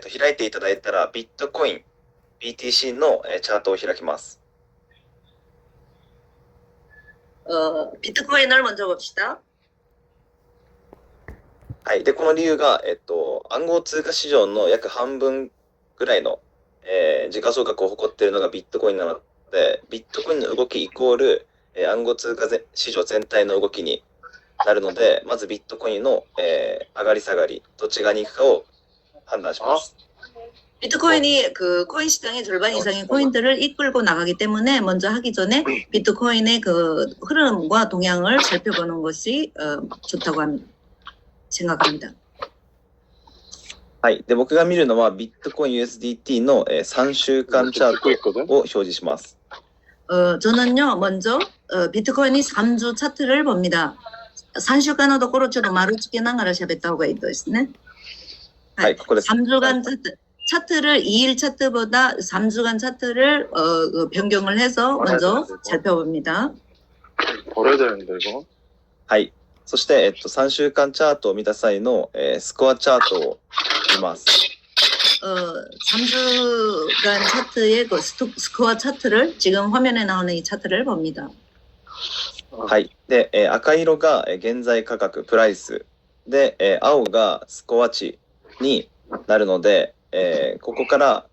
開いていただいたら、ビットコイン、BTC のチャートを開きます。비트코인을 먼저 봅시다. はい。で、この理由が、暗号通貨市場の約半分ぐらいの、時価総額を誇っているのがビットコインなので、ビットコインの動きイコール、暗号通貨市場全体の動きになるので、まずビットコインの、上がり下がり、どっち側に行くかを判断します。 비트코인이 그 코인 시장의 절반 이상의 코인들을 이끌고 나가기 때문에 먼저 하기 전에 비트코인의 그 흐름과 동향을 살펴보는 것이 좋다고 생각합니다. はい。で、僕が見るのはビットコイン USDT の3週間チャートを表示します。 저는요, 먼저 비트코인이 3주 차트를 봅니다. 3週間のところちょっと丸つけながら喋った方がいいですね。はい、ここです。 3주간 차트를 2일 차트보다 3주간 차트를 변경을 해서 먼저 살펴봅니다. 버려야 되는데 이거. はい。そして、3週間チャートを見た際の、スコアチャートを見ます。 3주간 차트의 그 스코어 차트를 지금 화면에 나오는 이 차트를 봅니다. はい。で、赤色が現在価格、プライス。で、青がスコア値になるので、ここから、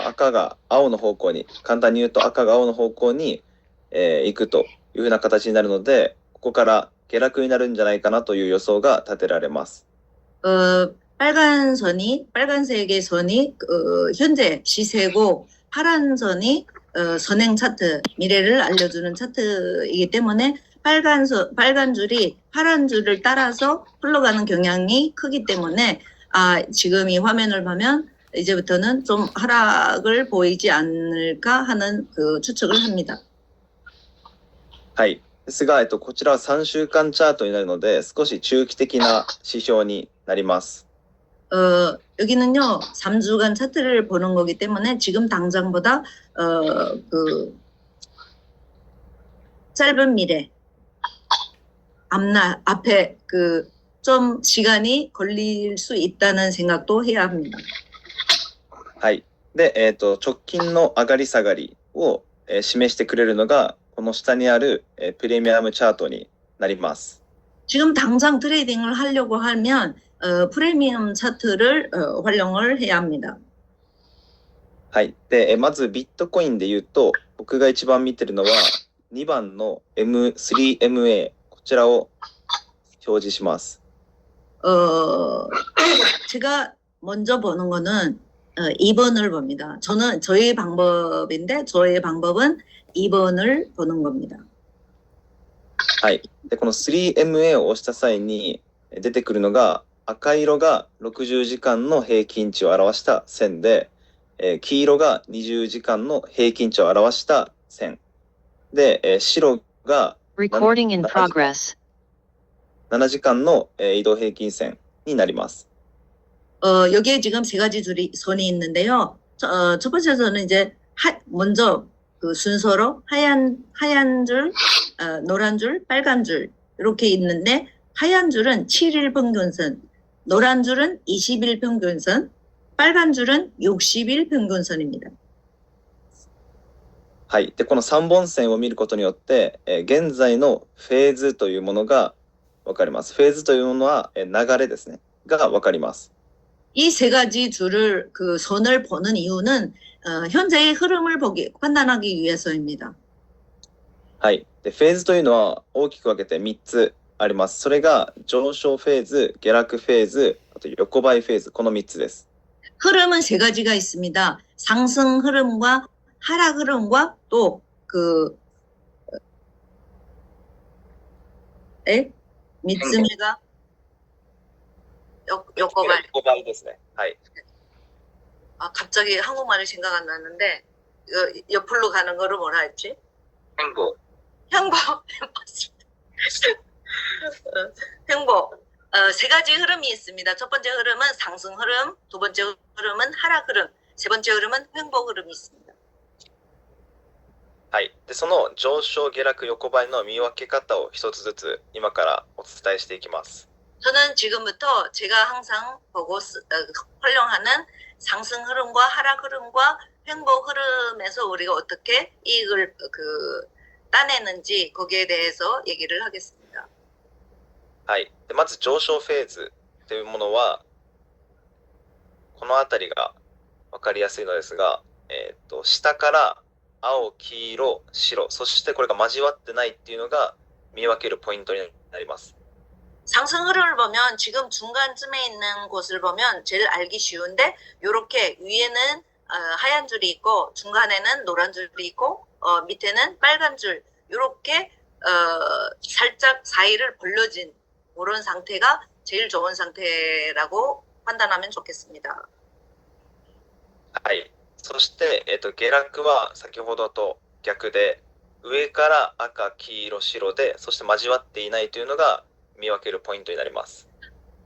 赤が青の方向に、簡単に言うと赤が青の方向に、行くというふうな形になるので、ここから下落になるんじゃないかなという予想が立てられます。 빨간색의 선이 현재 시세고 파란 선이 선행 차트, 미래를 알려주는 차트이기 때문에 빨간 줄이 파란 줄을 따라서 흘러가는 경향이 크기 때문에 지금 이 화면을 보면 이제부터는 좀 하락을 보이지 않을까 하는 그 추측을 합니다. はい。ですが、こちらは3週間チャートになるので、少し中期的な指標になります。 여기는요, 3주간 차트를 보는 거기 때문에 지금 당장보다 그 짧은 미래, 앞에 그 좀 시간이 걸릴 수 있다는 생각도 해야 합니다. はい。で、直近の上がり下がりを、示してくれるのが、この下にある、プレミアムチャートになります。 지금 당장 트레이딩을 하려고 하면 프리미엄 차트를 활용을 해야 합니다. はい。で、まずビットコインで言うと、僕が一番見てるのは、2番の M3MA、こちらを表示します。 제가 먼저 보는 거는 2번을 봅니다. 저의 방법인데 저의 방법은 2번을 보는 겁니다. はい。で、この 3MA を押した際に出てくるのが、赤色が60時間の平均値を表した線で、黄色が20時間の平均値を表した線。で、白がRecording in progress. 7時間の移動平均線になります。 여기에 지금 세 가지 선이 있는데요. 첫 번째 선은 이제 먼저 그 순서로 하얀 줄, 노란 줄, 빨간 줄 이렇게 있는데 하얀 줄은 7일 평균선, 노란 줄은 20일 평균선, 빨간 줄은 60일 평균선입니다. はい。で、この3本線を見ることによって、現在のフェーズというものがわかります。フェーズというものは流れですね。がわかります。 이 세 가지 줄을 그 선을 보는 이유는 현재의 흐름을 판단하기 위해서입니다. はい。で、フェーズというのは大きく分けて3つあります。それが上昇フェーズ、下落フェーズ、あと横ばいフェーズ、この3つです。 흐름은 세 가지가 있습니다. 상승 흐름과 하락 흐름과 또 그 밑쯤이가 역거발. 横ばいですね。はい。 갑자기 한국말이 생각 안 나는데 옆으로 가는 거를 뭐라 했지? 행보. 행보. 행보. 세 가지 흐름이 있습니다. 첫 번째 흐름은 상승 흐름, 두 번째 흐름은 하락 흐름, 세 번째 흐름은 횡보 흐름이 있습니다. はい。で、その上昇下落横ばいの見分け方を一つずつ今からお伝えしていきます。 저는 지금부터 제가 항상 보고 활용하는 상승 흐름과 하락 흐름과 횡보 흐름에서 우리가 어떻게 이익을 따내는지 거기에 대해서 얘기를 하겠습니다. はい。でまず上昇フェーズというものは、このあたりがわかりやすいのですが、下から青、黄色、白、そしてこれが交わってないっていうのが見分けるポイントになります。 상승 흐름을 보면 지금 중간쯤에 있는 곳을 보면 제일 알기 쉬운데 이렇게 위에는 하얀 줄이 있고 중간에는 노란 줄이 있고 밑에는 빨간 줄 이렇게 살짝 사이를 벌려진 그런 상태가 제일 좋은 상태라고 판단하면 좋겠습니다. はい。そして、下落は先ほどと逆で、上から赤、黄色、白で、そして交わっていないというのが見分けるポイントになります。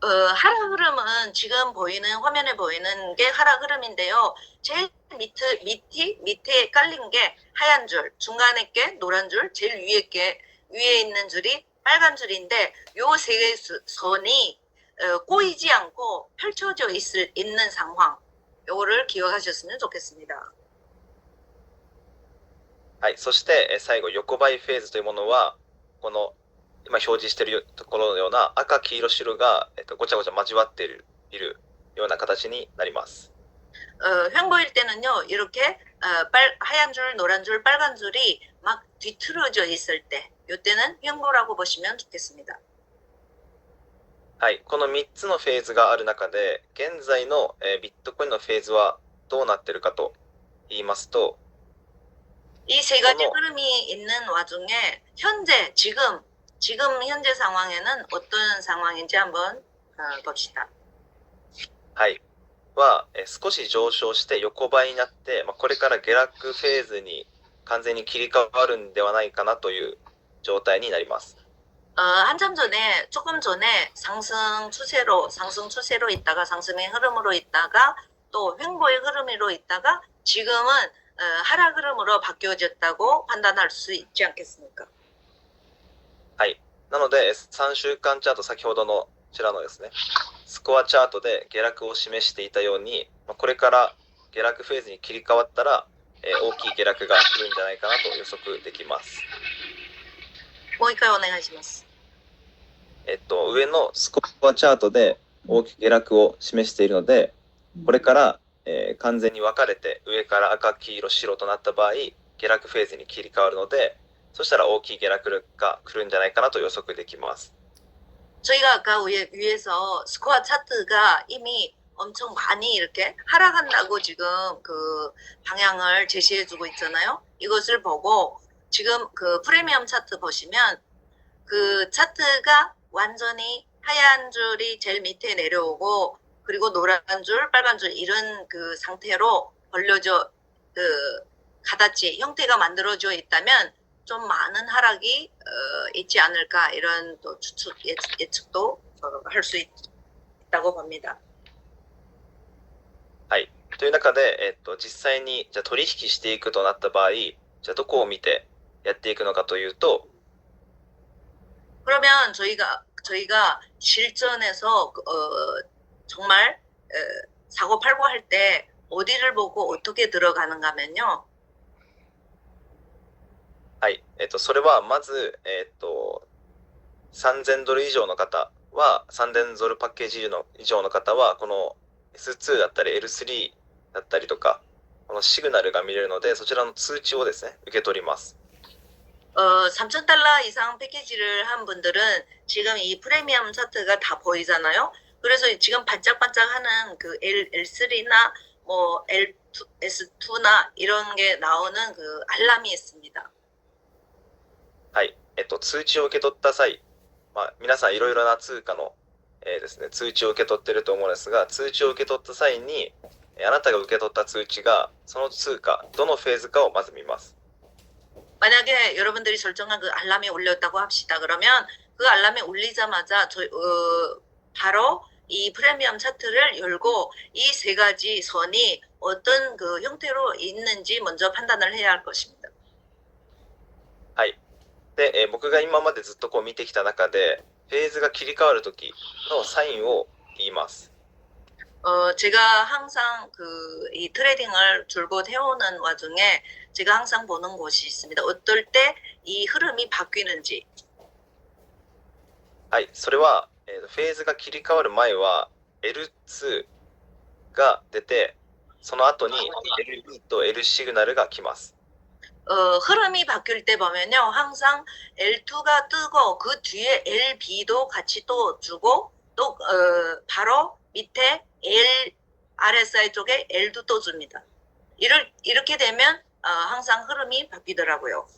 하락 흐름은 지금 보이는 화면에 보이는 게 하락 흐름인데요. 제일 밑에 깔린 게 하얀 줄, 중간에 게 노란 줄, 제일 위에 있는 줄이 빨간 줄인데 요 세 개의 선이 꼬이지 않고 펼쳐져 있는 상황. 요거를 기억하셨으면 좋겠습니다. はい。そして、最後、横ばいフェーズというものは、この今表示しているところのような赤、黄色、白が、ごちゃごちゃ交わっているような形になります。 횡보일 때는요, 이렇게 하얀 줄, 노란 줄, 빨간 줄이 막 뒤틀어져 있을 때, 이때는 횡보라고 보시면 좋겠습니다. はい。この3つのフェーズがある中で、現在の、ビットコインのフェーズはどうなっているかと言いますと、 이 세 가지 흐름이 있는 와중에 지금 현재 상황에는 어떤 상황인지 한번 봅시다. はい。は、少し上昇して横ばいになって、これから下落フェーズに完全に切り替わるんではないかなという状態になります。 조금 전에 상승 추세로 있다가 상승의 흐름으로 있다가 또 횡보의 흐름으로 있다가 지금은 하락 흐름으로 바뀌어졌다고 판단할 수 있지 않겠습니까? はい。なので、3週間チャート、先ほどのこちらのですね、スコアチャートで下落を示していたように、これから下落フェーズに切り替わったら、大きい下落が来るんじゃないかなと予測できます。もう一回お願いします。上のスコアチャートで大きく下落を示しているので、これから、完全に分かれて上から赤、黄色、白となった場合、下落フェーズに切り替わるので、そしたら大きい下落が来るんじゃないかなと予測できます。 저희가 아까 위에서 스코어 차트가 이미 엄청 많이 이렇게 하락한다고 지금 그 방향을 제시해주고 있잖아요. 이것을 보고 지금 그 프리미엄 차트 보시면 그 차트가 완전히 하얀 줄이 제일 밑에 내려오고 그리고 노란 줄, 빨간 줄 이런 그 상태로 벌려져 가다치 형태가 만들어져 있다면 좀 많은 하락이 있지 않을까 이런 또 예측도 할 수 있다고 봅니다. はい。という中で、実際にじゃあ取引していくとなった場合、じゃあどこを見てやっていくのかというと、 그러면 저희가 실전에서 정말 사고팔고 할 때 어디를 보고 어떻게 들어가는가 하면요. はい。それはまず、3000ドル以上の方は、3000ドルパッケージ以上の方は、この S2 だったり L3 だったりとか、このシグナルが見れるので、そちらの通知をですね、受け取ります。 $3,000 이상 패키지를 한 분들은 지금 이 프리미엄 차트가 다 보이잖아요. 그래서 지금 반짝반짝하는 그 L3나 뭐 L2, S2나 이런 게 나오는 그 알람이 있습니다. はい。通知を受け取った際、皆さんいろいろな通貨の、ですね、通知を受け取っていると思うんですが、通知を受け取った際に、あなたが受け取った通知が、その通貨、どのフェーズかをまず見ます。 만약에 여러분들이 설정한 그 알람이 울렸다고 합시다. 그러면 그 알람이 울리자마자 바로 이 프리미엄 차트를 열고 이 세 가지 선이 어떤 그 형태로 있는지 먼저 판단을 해야 할 것입니다. はい。で、僕が今までずっとこう見てきた中で、フェーズが切り替わる時のサインを言います。 제가 항상 이 트레이딩을 줄곧 해오는 와중에 제가 항상 보는 곳이 있습니다. 어떨 때 이 흐름이 바뀌는지. はい、それは、フェーズが切り替わる前は L2 が出て、その後に LB と L シグナルが来ます。 흐름이 바뀔 때 보면요. 항상 L2가 뜨고 그 뒤에 LB도 같이 또 주고 또 바로 밑에 L, RSI 쪽에 L도 또 줍니다. 이렇게 되면 항상 흐름이 바뀌더라고요.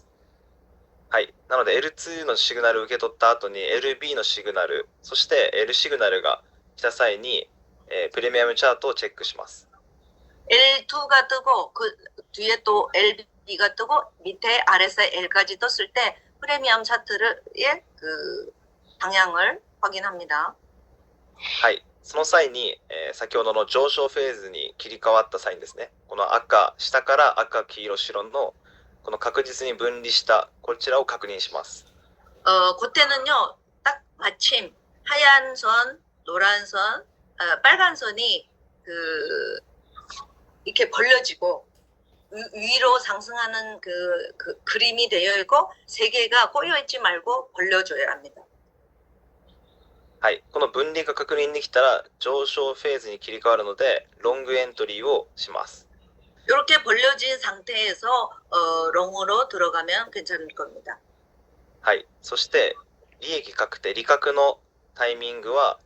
はい。なので L2 のシグナルを受け取った後に LB のシグナル、そして L シグナルが来た際に、プレミアムチャートをチェックします。 L2가 뜨고 그 뒤에 또 LB가 뜨고 밑에 RSI L까지 떴을 때 프리미엄 차트의 그 방향을 확인합니다. はい。その際に、先ほどの上昇フェーズに切り替わった際にですね、この赤、下から赤、黄色、白のこの確実に分離したこちらを確認します。 그때는요, 딱 마침 하얀 선, 노란 선, 빨간 선이 이렇게 벌려지고 위로 상승하는 그 그림이 되어 있고 세 개가 꼬여 있지 말고 벌려줘야 합니다. はい。この分離が確認できたら上昇フェーズに切り替わるので、ロングエントリーをします。 이렇게 벌려진 상태에서 롱으로 들어가면 괜찮을 겁니다. はい。そして、利益確定、利確のタイミングは、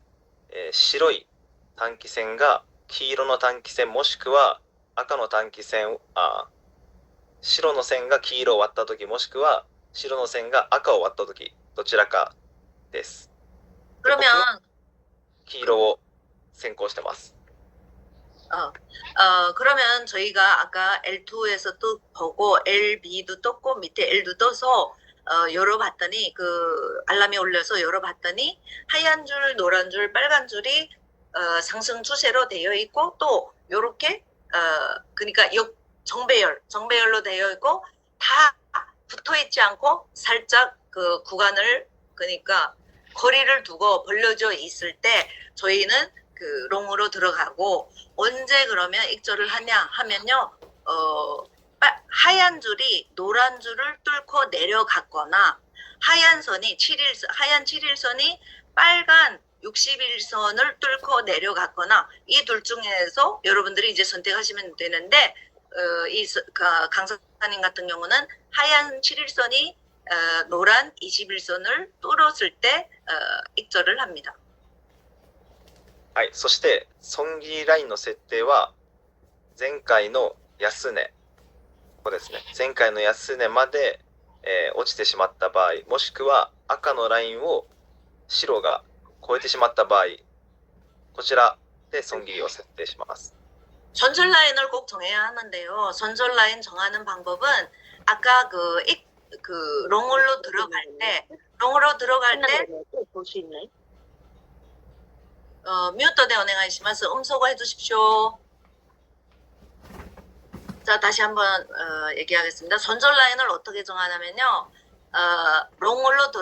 白い短期線が黄色の短期線もしくは赤の短期線白の線が黄色を割ったときもしくは白の線が赤を割ったときどちらかです。 그러면 黄色を先行してます。 그러면 저희가 아까 L2에서 또 보고 LB도 떴고 밑에 L도 떠서 열어봤더니 그 알람이 울려서 열어봤더니 하얀 줄, 노란 줄, 빨간 줄이 상승 추세로 되어 있고 또 요렇게 그러니까 정배열로 되어 있고 다 붙어 있지 않고 살짝 그 구간을 그러니까 거리를 두고 벌려져 있을 때 저희는 그 롱으로 들어가고 언제 그러면 익절을 하냐 하면요 하얀 줄이 노란 줄을 뚫고 내려갔거나 하얀 7일선이 빨간 60일선을 뚫고 내려갔거나 이 둘 중에서 여러분들이 이제 선택하시면 되는데 강사님 같은 경우는 하얀 7일선이 노란 21선을 뚫었을 때 익절을 합니다. はい。そして損切りラインの設定は前回の安値ここですね。前回の安値まで、落ちてしまった場合もしくは赤のラインを白が超えてしまった場合こちらで損切りを設定します。 손절 라인을 꼭 정해야 하는데요. 손절 라인 정하는 방법은 아까 롱으로 들어갈 때 볼수 있나요? 뮤트 대 오네가이시마스 음소거 해주십시오. 자 다시 한번 얘기하겠습니다. 손절 라인을 어떻게 정하냐면요. 롱으로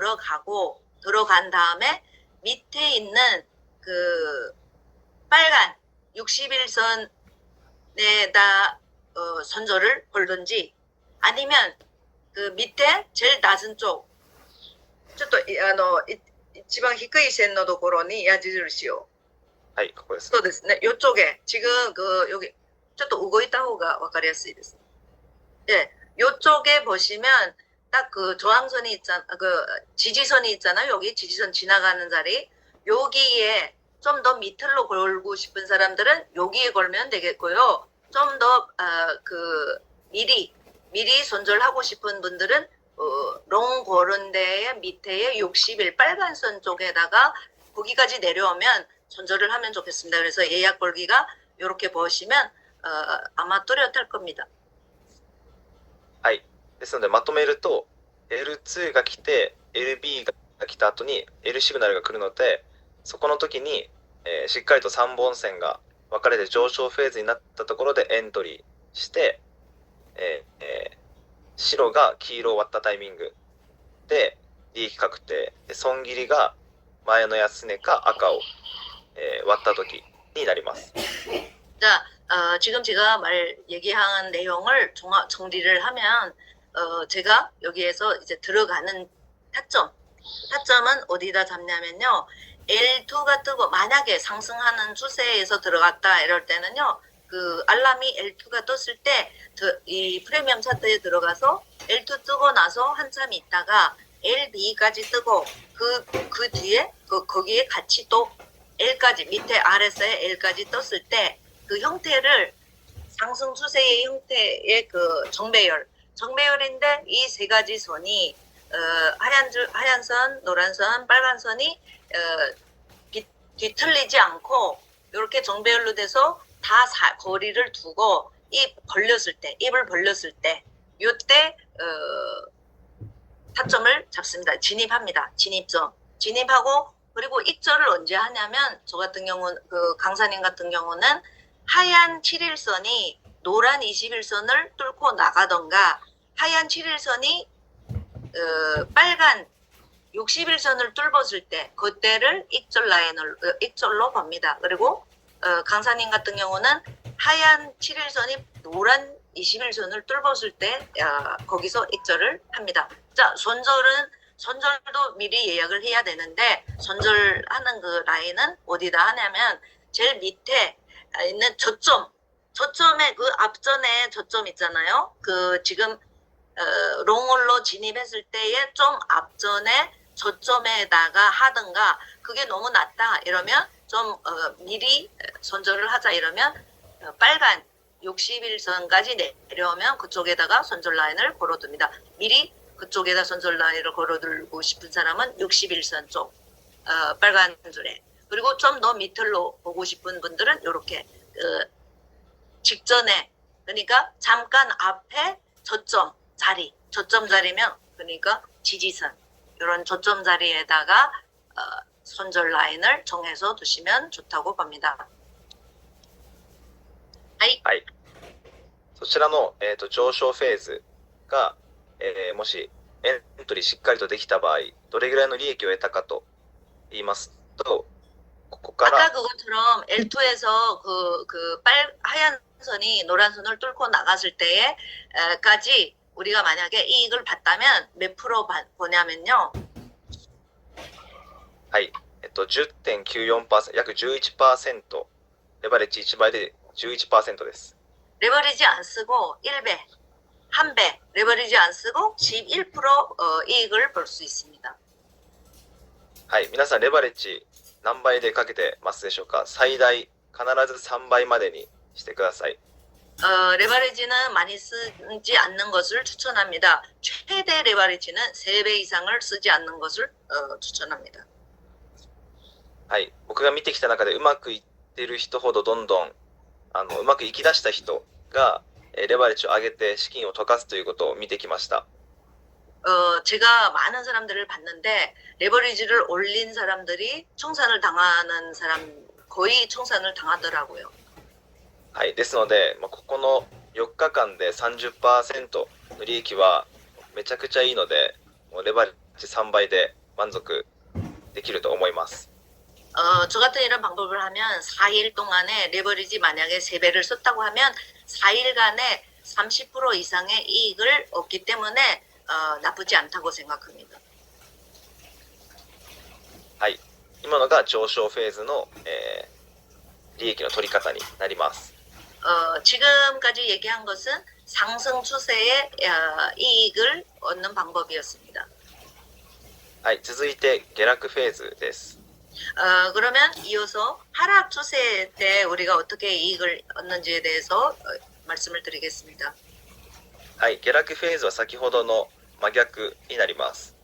들어간 다음에 밑에 있는 그 빨간 60일선에다 손절을 걸든지 아니면 그 밑에 제일 낮은 쪽 ちょっと一番低い線のところに矢印をはい、ここです。そうですね。이쪽에 지금 여기 좀 더動いた方がわかりやすいです. 네, 이쪽에 보시면 딱 그 저항선이 있잖아, 그 지지선이 있잖아요. 여기 지지선 지나가는 자리. 여기에 좀 더 밑으로 걸고 싶은 사람들은 여기에 걸면 되겠고요. 좀 더 미리 손절하고 싶은 분들은 롱 고른 데에 밑에 60일 빨간 선 쪽에다가 거기까지 내려오면 손절을 하면 좋겠습니다. 그래서 예약 걸기가 이렇게 보시면 아마 뚜렷할 겁니다. はい。ですのでまとめると L2 が来て LB が来た後に L シグナルが来るのでそこの時に、しっかりと3本線が分かれて上昇フェーズになったところでエントリーして、白が黄色を割ったタイミングで利益確定で損切りが前の安値か赤を、割った時になります。 자, 지금 제가 얘기한 내용을 정리를 하면, 제가 여기에서 이제 들어가는 타점은 어디다 잡냐면요. L2가 뜨고, 만약에 상승하는 추세에서 들어갔다 이럴 때는요, 그 알람이 L2가 떴을 때, 이 프리미엄 차트에 들어가서 L2 뜨고 나서 한참 있다가 LB까지 뜨고, 그 뒤에, 거기에 같이 또 L까지, 밑에 아래서에 L까지 떴을 때, 그 형태를 상승 추세의 형태의 그 정배열인데 이 세 가지 선이 하얀 선, 노란 선, 빨간 선이 뒤틀리지 않고 이렇게 정배열로 돼서 다 거리를 두고 입을 벌렸을 때 이때 타점을 잡습니다. 진입합니다. 진입하고 그리고 입절을 언제 하냐면 저 같은 경우는 그 강사님 같은 경우는 하얀 7일선이 노란 21선을 뚫고 나가던가 하얀 7일선이 빨간 61선을 뚫었을 때 그때를 익절로 봅니다. 그리고 강사님 같은 경우는 하얀 7일선이 노란 21선을 뚫었을 때 거기서 익절을 합니다. 자, 손절도 미리 예약을 해야 되는데 손절하는 그 라인은 어디다 하냐면 제일 밑에 있는 저점의 그 앞전에 저점 있잖아요. 그 지금 롱홀로 진입했을 때의 좀 앞전에 저점에다가 하든가 그게 너무 낮다 이러면 좀 미리 손절을 하자 이러면 빨간 61선까지 내려오면 그쪽에다가 손절 라인을 걸어둡니다. 미리 그쪽에다 손절 라인을 걸어두고 싶은 사람은 61선 쪽 빨간 줄에 그리고 좀 더 밑으로 보고 싶은 분들은 이렇게 직전에 그러니까 잠깐 앞에 저점 자리면 그러니까 지지선 이런 저점 자리에다가 손절 라인을 정해서 두시면 좋다고 봅니다. はい。そちらの、上昇フェーズが、もしエントリーしっかりとできた場合、どれぐらいの利益を得たかと言いますと、ここから 아까 그것처럼 L2에서 하얀 선이 노란 선을 뚫고 나갔을 때에까지 우리가 만약에 이익을 봤다면 몇 프로 보냐면요. はい。10.94%、約 11%、レバレッジ1倍で 11% です。 레버리지 안 쓰고 1배, 1배, 레버리지 안 쓰고 11% 이익을 볼 수 있습니다. はい。皆さん、レバレッジ何倍でかけてますでしょうか？最大必ず3倍までにしてください。 레버리지는 많이 쓰지 않는 것을 추천합니다. 최대 레버리지는 3배 이상을 쓰지 않는 것을 추천합니다. はい。僕が見てきた中でうまくいってる人ほどどんどんうまくいき出した人がレバレッジを上げて資金を溶かすということを見てきました。 제가 많은 사람들을 봤는데 레버리지를 올린 사람들이 청산을 당하는 사람 거의 청산을 당하더라고요. はい。ですので、ここの4日間で 30% の利益はめちゃくちゃいいので、もうレバレッジ3倍で満足できると思います。 저 같은 이런 방법을 하면 4일 동안에 레버리지 만약에 3배를 썼다고 하면 4일간에 30% 이상의 이익을 얻기 때문에 나쁘지 않다고 생각합니다. はい。今のが上昇フェーズの、利益の取り方になります。 지금까지 얘기한 것은 상승 추세의 이익을 얻는 방법이었습니다. はい。続いて下落フェーズです。 그러면 이어서 하락 추세 때 우리가 어떻게 이익을 얻는지에 대해서 말씀을 드리겠습니다. はい。下落フェーズは先ほどの真逆になります。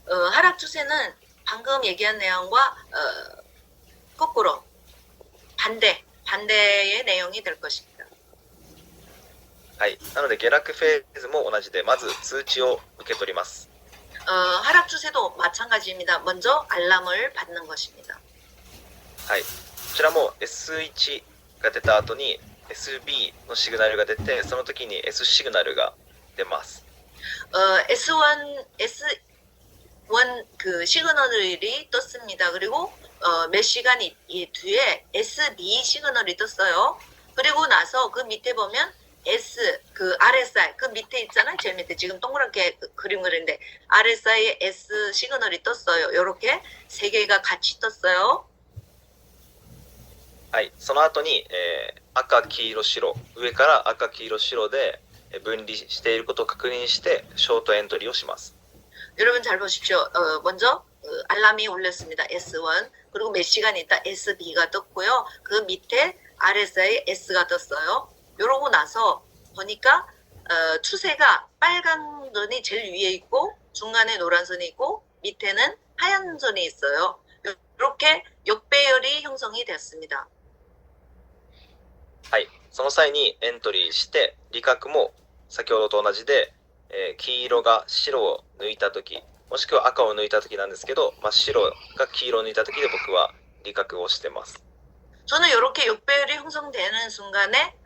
하락 추세는 방금 얘기한 내용과 거꾸로 반대의 내용이 될 것입니다. はい。なので下落フェーズも同じで、まず通知を受け取ります。 하락 추세도 마찬가지입니다. 먼저 알람을 받는 것입니다. はい。こちらも S1 が出た後に SB のシグナルが出て、その時に S シグナルが出ます。 S1 그 시그널이 떴습니다. 그리고 몇 시간 이 뒤에 SB 시그널이 떴어요. 그리고 나서 그 밑에 보면 S, 그 RSI, 그 밑에 있잖아요. 제일 밑에 지금 동그랗게 그림 그리는데 RSI에 S 시그널이 떴어요. 요렇게 세 개가 같이 떴어요. はい。その後に、赤、黄色、白。上から赤、黄色、白で分離していることを確認して、ショートエントリーをします。 여러분 잘 보십시오. 먼저 알람이 울렸습니다. S1. 그리고 몇 시간 있다 SB가 떴고요. 그 밑에 RSI에 S가 떴어요. 이러고 나서 보니까 추세가 빨간 선이 제일 위에 있고 중간에 노란 선이 있고 밑에는 하얀 선이 있어요. 이렇게 역배열이 형성이 됐습니다. はい。その際にエントリーして、利確も先ほどと同じで、黄色が白を抜いたとき、もしくは赤を抜いたときなんですけど、白が黄色を抜いたときで僕は利確をしてます。 저는 이렇게 역배열이 형성되는 순간에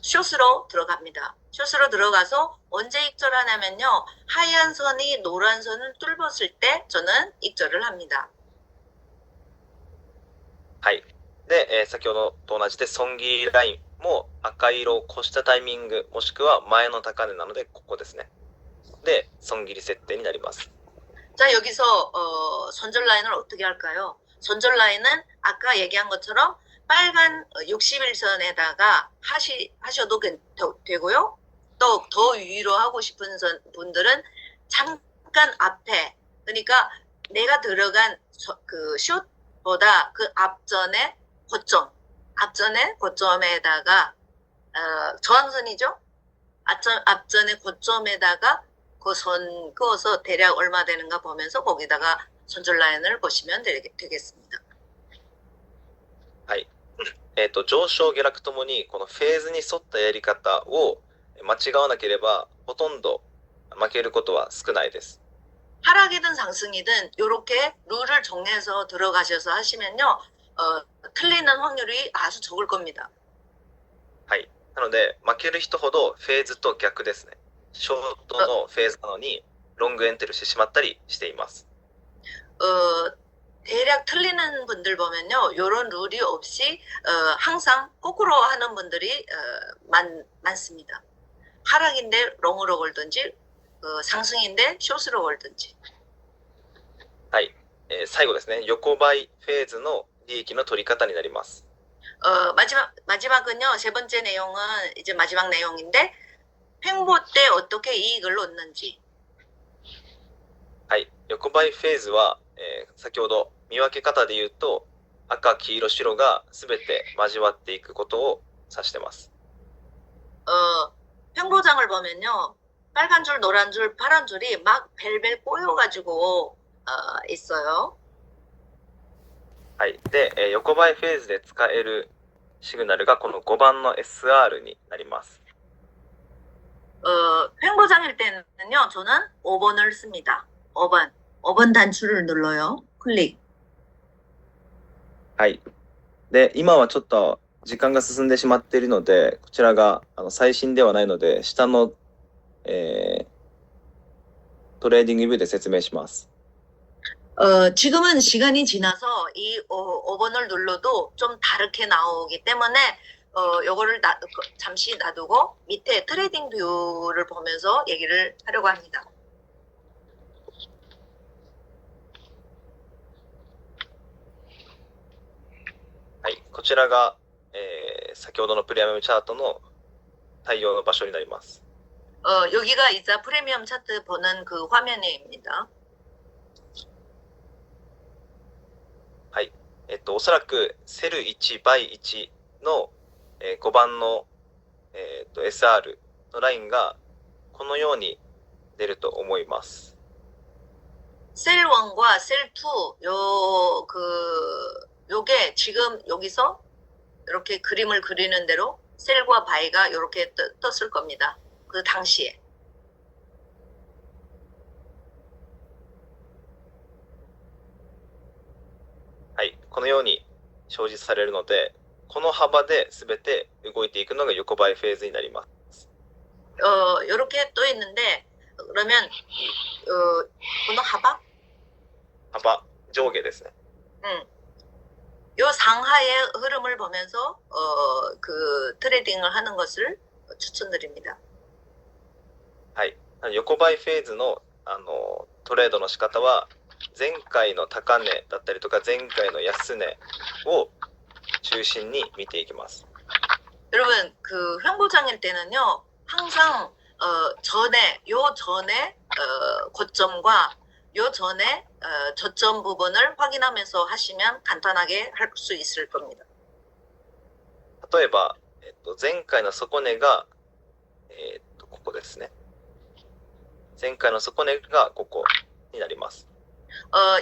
숏으로 들어갑니다. 숏으로 들어가서 언제 익절하냐면요. 하얀 선이 노란 선을 뚫었을 때 저는 익절을 합니다. はい。で、先ほどと同じで損切りラインも赤色を越したタイミング、もしくは前の高値なのでここですね。で、損切り設定になります。 자, 여기서 손절 라인을 어떻게 할까요? 손절 라인은 아까 얘기한 것처럼 빨간 61선에다가 하셔도 되고요. 또 더 위로 하고 싶은 분들은 잠깐 앞에, 그러니까 내가 들어간 그 숏보다 그 앞전에 고점에다가 저항선이죠. 앞전에 고점에다가 그 선 그어서 대략 얼마 되는가 보면서 거기다가 손절 라인을 보시면 되겠습니다. はい。上昇下落ともにこのフェーズに沿ったやり方を間違わなければほとんど負けることは少ないです。 하락이든 상승이든 이렇게 룰을 정해서 들어가셔서 하시면요. 틀리는 확률이 아주 적을 겁니다. はい。なので負ける人ほどフェーズと逆ですね。ショートのフェーズなのにロングエントリーしてしまったりしています。 대략 틀리는 분들 보면요. 이런 룰이 없이 항상 거꾸로 하는 분들이 많습니다. 하락인데 롱으로 걸든지 상승인데 숏으로 걸든지. はい。最後ですね。横ばいフェーズの利益の取り方になります。 마지막은요. 세 번째 내용은 이제 마지막 내용인데 횡보 때 어떻게 이익을 얻는지. はい。横ばいフェーズは、先ほど見分け方で言うと赤、黄色、白が全て交わっていくことを指してます。 횡보장을 보면요. 빨간 줄, 노란 줄, 파란 줄이 막 벨벨 꼬여가지고 있어요. はい。で、横ばいフェーズで使えるシグナルがこの5番の SR になります。 횡보장일 때는요. 저는 5번을 씁니다. 5번 단추를 눌러요. 클릭. はい。で、今はちょっと時間が進んでしまっているので、こちらが最新ではないので、下の、トレーディングビューで説明します。 지금은 시간이 지나서 이 5번을 눌러도 좀 다르게 나오기 때문에 요거를 잠시 놔두고 밑에 트레이딩 뷰를 보면서 얘기를 하려고 합니다. はい。こちらが、先ほどのプレミアムチャートの対応の場所になります。 여기가 이제 프리미엄 차트 보는 그 화면입니다. はい。おそらくセル1倍1の、5番の、SR のラインがこのように出ると思います。 셀 1과 셀 2 요게 지금 여기서 이렇게 그림을 그리는 대로 셀과 바이가 이렇게 떴을 겁니다. 그 당시에. はい。このように表示されるので、この幅で全て動いていくのが横ばいフェーズになります。 이렇게 떠 있는데 그러면 この幅 幅、上下ですね。요 상하의 흐름을 보면서 그 트레이딩을 하는 것을 추천드립니다. はい。横ばいフェーズの、トレードの仕方は、前回の高値だったりとか、前回の安値を中心に見ていきます。 여러분, 그 횡보장일 때는요, 항상 전에 고점과 요 전에 저점 부분을 확인하면서 하시면 간단하게 할 수 있을 겁니다. 例えば、前回の底値が、ここですね。前回の底値がここになります。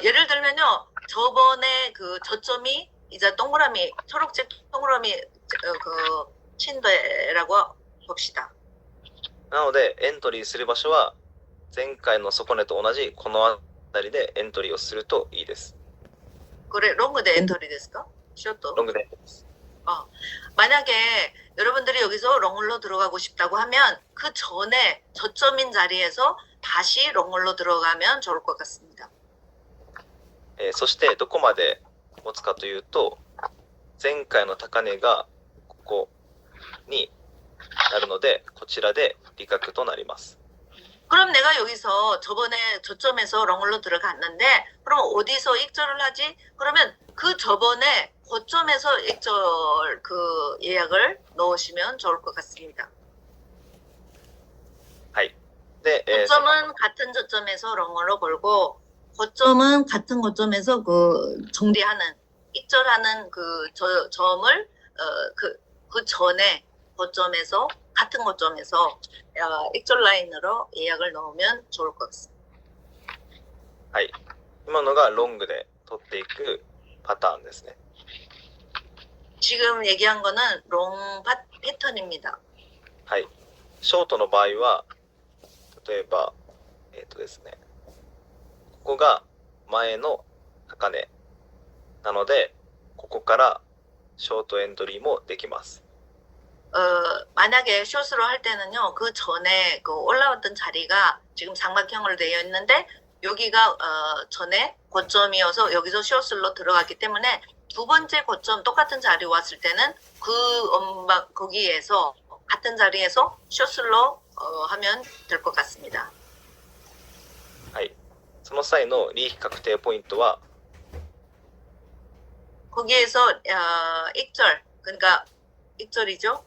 예를 들면요, 저번에 그 저점이 이제 동그라미, 초록색 동그라미 그 친대라고 봅시다. なので、エントリーする場所は、前回の底値と同じこの辺りでエントリーをするといいです。 그래, 롱그대 엔터리 ですか? 쇼트? ロングで。 만약에 여러분들이 여기서 롱홀로 들어가고 싶다고 하면 그 전에 저점인 자리에서 다시 롱홀로 들어가면 좋을 것 같습니다. そしてどこまで持つかというと、前回の高値がここになるので、こちらで利確となります。 그럼 내가 여기서 저번에 저점에서 롱홀로 들어갔는데 그럼 어디서 익절을 하지? 그러면 그 저번에 고점에서 익절 그 예약을 넣으시면 좋을 것 같습니다. はい。で、고점은 같은 저점에서 롱홀로 걸고 고점은 같은 고점에서 그 정리하는 익절하는 그 점을 그 전에 고점에서 같은 고점에서 익절 라인으로 예약을 넣으면 좋을 것 같습니다. はい。今のがロングで取っていくパターンですね。 지금 얘기한 거는 롱 패턴입니다. はい。ショートの場合は、例えば、ですね、ここが前の高値なので、ここからショートエントリーもできます。 만약에 숏으로 할 때는요, 그 전에 그 올라왔던 자리가 지금 삼각형으로 되어 있는데, 여기가 전에 고점이어서 여기서 숏으로 들어갔기 때문에 두 번째 고점 똑같은 자리 왔을 때는 거기에서 같은 자리에서 숏으로 하면 될 것 같습니다. はい。その際の利益確定ポイントは、 거기에서 익절, 그러니까 익절이죠.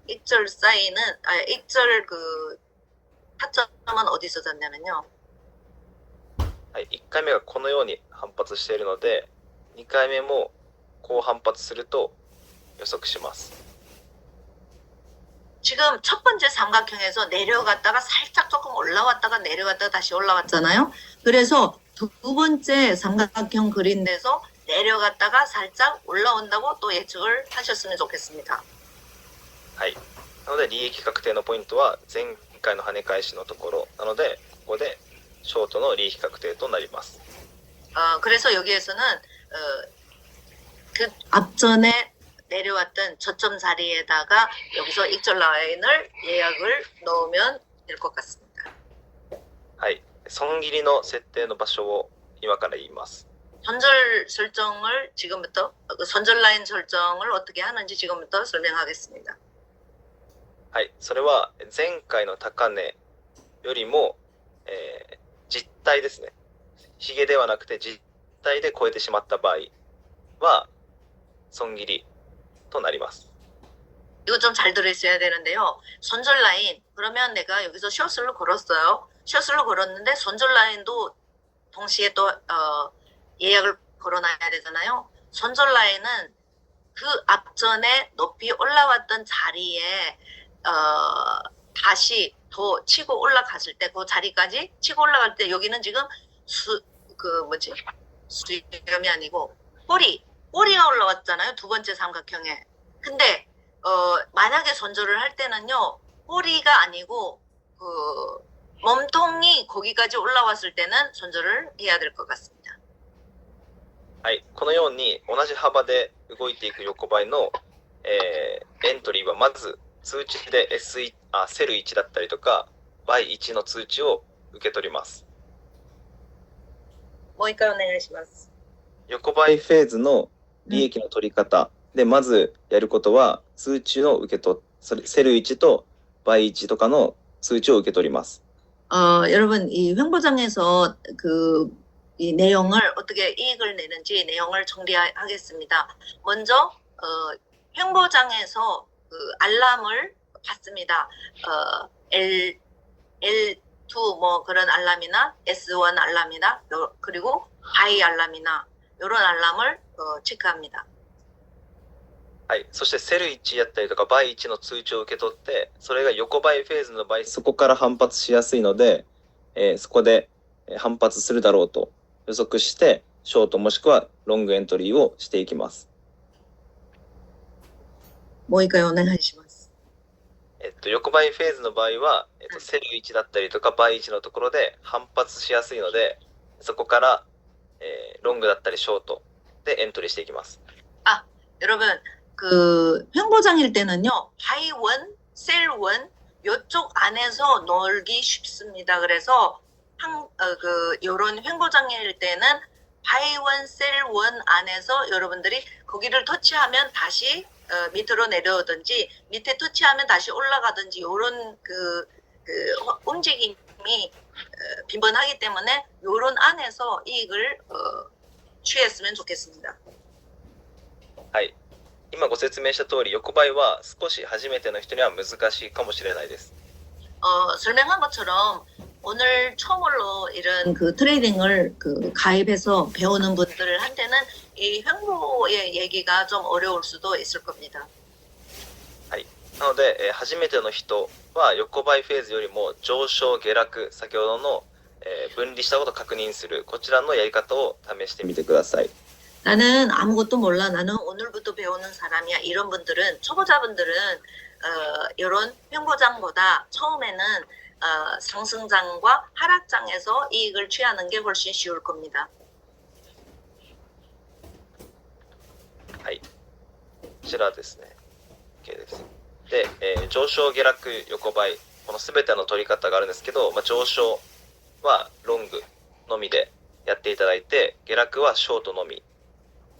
익절 사인은 익절 그 타점은 어디서 잤냐면요. はい、1回目がこのように反発しているので、2回目もこう反発すると予測します。 지금 첫 번째 삼각형에서 내려갔다가 살짝 조금 올라왔다가 내려갔다가 다시 올라왔잖아요. 그래서 두 번째 삼각형 그린 데서 내려갔다가 살짝 올라온다고 또 예측을 하셨으면 좋겠습니다. はい。なので利益確定のポイントは前回の跳ね返しのところなので、ここでショートの利益確定となります。 그래서 여기에서는 그 앞전에 내려왔던 저점 자리에다가 여기서 익절 라인을 예약을 넣으면 될 것 같습니다. はい。損切りの設定の場所を今から言います。 손절 설정을 지금부터 손절 라인 설정을 어떻게 하는지 지금부터 설명하겠습니다. はい。それは前回の高値よりも、実体ですね。ヒゲではなくて実体で超えてしまった場合は損切りとなります。 이거 좀 잘 들으셔야 되는데요. 손절 라인, 그러면 내가 여기서 숏을 걸었어요. 숏을 걸었는데 손절 라인도 동시에 또 예약을 걸어놔야 되잖아요. 손절 라인은 그 앞전에 높이 올라왔던 자리에 다시 더 치고 올라갔을 때 그 자리까지 치고 올라갈 때 여기는 지금 수렴이 아니고 꼬리가 올라왔잖아요. 두 번째 삼각형에. 근데 만약에 손절을 할 때는요, 꼬리가 a니고 그 몸통이 거기까지 올라왔을 때는 손절을 해야 될 것 같습니다. はい、このように同じ幅で動いていく横ばいの、エントリーはまず通知で セル1だったりとか Y1 の通知を受け取ります。もう一回お願いします。横ばいフェーズの利益の取り方で、まずやることは、数値の受け取っ、セル1と倍1とかの数値を受け取ります。 여러분, 이 횡보장에서 이 내용을 어떻게 이익을 내는지 내용을 정리하겠습니다. 먼저, 횡보장에서 알람을 받습니다. L2 뭐 그런 알람이나 S1 알람이나 그리고 바이 알람이나 이런 알람을 체크합니다. はい、そしてセル1やったりとか倍1の通知を受け取って、それが横ばいフェーズの場合、そこから反発しやすいので、そこで反発するだろうと予測して、ショートもしくはロングエントリーをしていきます。もう一回お願いします。横ばいフェーズの場合は、セル1だったりとか倍1のところで反発しやすいので、そこから、ロングだったりショートでエントリーしていきます。여러분, 횡보장일 때는요, 바이원, 셀원 요쪽 안에서 놀기 쉽습니다. 그래서 요런 횡보장일 때는 바이원, 셀원 안에서 여러분들이 거기를 터치하면 다시 밑으로 내려오든지 밑에 터치하면 다시 올라가든지 요런 움직임이 빈번하기 때문에 요런 안에서 이익을 취했으면 좋겠습니다. はい。今ご説明した通り、横ばいは少し初めての人には難しいかもしれないです。 설명한 것처럼 오늘 처음으로 이런 트레이딩을 가입해서 배우는 분들한테는 이 횡보의 얘기가 좀 어려울 수도 있을 겁니다. はい。なので、初めての人は横ばいフェーズよりも上昇下落、先ほどの、分離したことを確認するこちらのやり方を試してみてください。 나는 아무것도 몰라. 나는 오늘부터 배우는 사람이야. 이런 분들은 초보자분들은 이런 횡보장보다 처음에는 상승장과 하락장에서 이익을 취하는 게 훨씬 쉬울 겁니다. はい。こちらですね。OK です。で、上昇下落横ばいこの全ての取り方があるんですけど、上昇はロングのみでやっていただいて、下落はショートのみ。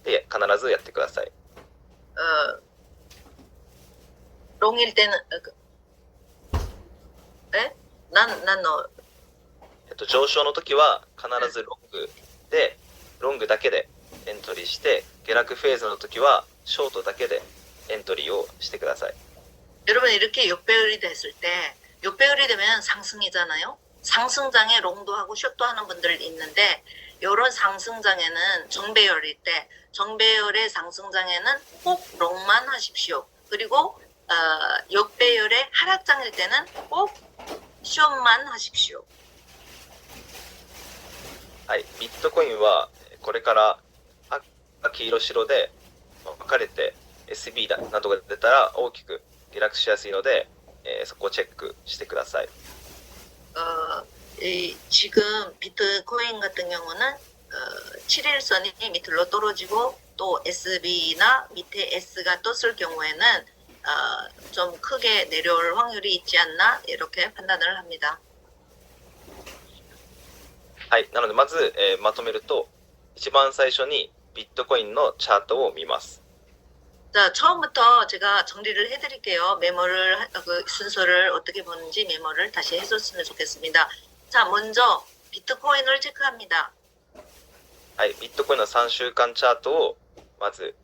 で必ずやってください。롱일 때는上昇の時は必ずロングだけでエントリーして、下落フェーズの時はショートだけでエントリーをしてください。 여러분 이렇게 역배열이 됐을 때 역배열이 되면 상승이잖아요. 상승장에 롱도 하고 숏도 하는 분들 있는데 이런 상승장에는 정배열일 때 정배열의 상승장에는 꼭 롱만 하십시오. 그리고 역배열의 하락장일 때는 꼭 숏만 하십시오. はい、ビットコインはこれから赤、黄色、白で分かれて SB だなどが出たら大きく下落しやすいので、そこをチェックしてください。 지금 비트코인 같은 경우는 7일선이 밑으로 떨어지고 또 SB나 밑에 S가 떴을 경우에는 좀 크게 내려올 확률이 있지 않나 이렇게 판단을 합니다. はい、なのでまず、まとめると、一番最初にビットコインのチャートを見ます。 자, 처음부터 제가 정리를 해드릴게요. 메모를 순서를 어떻게 보는지 메모를 다시 해줬으면 좋겠습니다. 자, 먼저 비트코인을 체크합니다. はい、ビットコインの3週間チャートをまず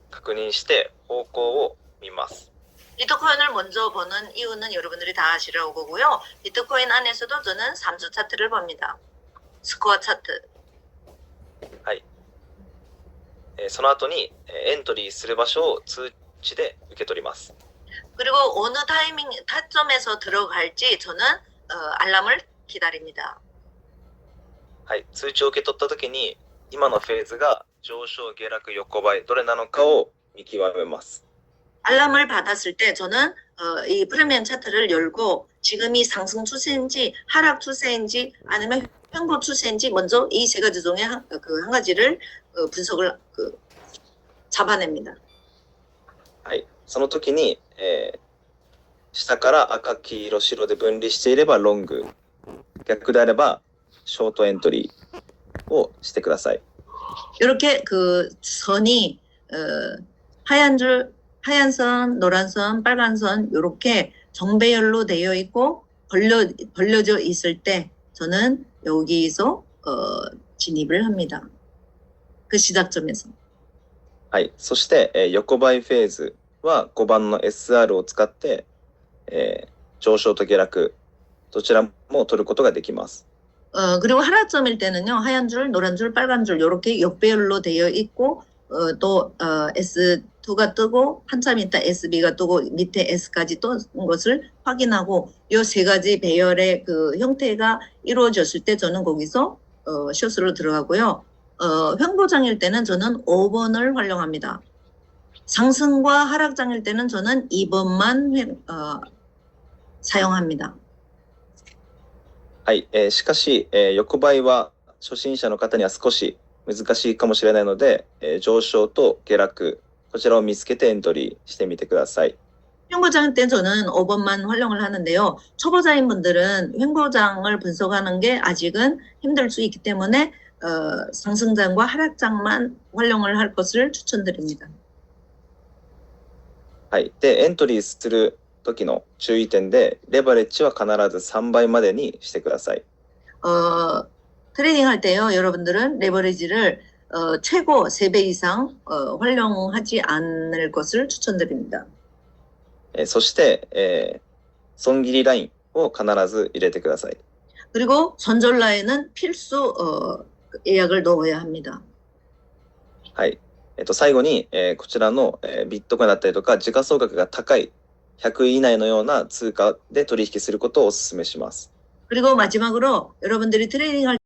確認して方向を見ます。 비트코인을 먼저 보는 이유는 여러분들이 다 아시라고 보고요. 비트코인 안에서도 저는 3주 차트를 봅니다. 스코어 차트. はい。その後にエントリーする場所を通知で受け取ります。 그리고 어느 타점에서 들어갈지 저는 알람을 기다립니다. はい、通知を受け取った時に今のフェーズが上昇下落横ばいどれなのかを見極めます。 알람을 받았을 때 저는 이 프리미엄 차트를 열고 지금이 상승 추세인지 하락 추세인지 아니면 횡보 추세인지 먼저 이 세 가지 중에 한 가지를 분석을 잡아냅니다. はい、その時に、下から赤黄色白で分離していればロング、逆であればショートエントリーをしてください。 이렇게 그 선이 하얀 줄, 하얀 선, 노란 선, 빨간 선 이렇게 정배열로 되어 있고 벌려져 있을 때 저는 여기서 진입을 합니다. 그 시작점에서. はい。そして、横ばいフェーズは5番の SR を使って、上昇と下落、どちらも取ることができます。 그리고 하락점일 때는요, 하얀 줄, 노란 줄, 빨간 줄, 이렇게 역배열로 되어 있고, 또, S2가 뜨고, 한참 있다 SB가 뜨고, 밑에 S까지 뜬 것을 확인하고, 이 세 가지 배열의 그 형태가 이루어졌을 때 저는 거기서, 숏으로 들어가고요. 횡보장일 때는 저는 5번을 활용합니다. 상승과 하락장일 때는 저는 2번만 사용합니다. はい。しかし、横ばいは初心者の方には少し難しいかもしれないので、上昇と下落、こちらを見つけてエントリーしてみてください。 횡보장 때 저는 5번만 활용을 하는데요. 초보자인 분들은 횡보장을 분석하는 게 아직은 힘들 수 있기 때문에 상승장과 하락장만 활용을 할 것을 추천드립니다. はい。で、エントリーする時の注意点で、レバレッジは必ず3倍までにしてください。 트레이딩 할 때요, 여러분들은 레버리지를 최고 3배 이상 활용하지 않을 것을 추천드립니다. そして、損切りラインを必ず入れてください。 그리고 손절 라인은 필수 예약을 넣어야 합니다. はい。最後に、こちらの、ビットコインだったりとか、時価総額が高い100位以内のような通貨で取引することをお勧めします。 그리고 마지막으로 여러분들이 트레이딩 할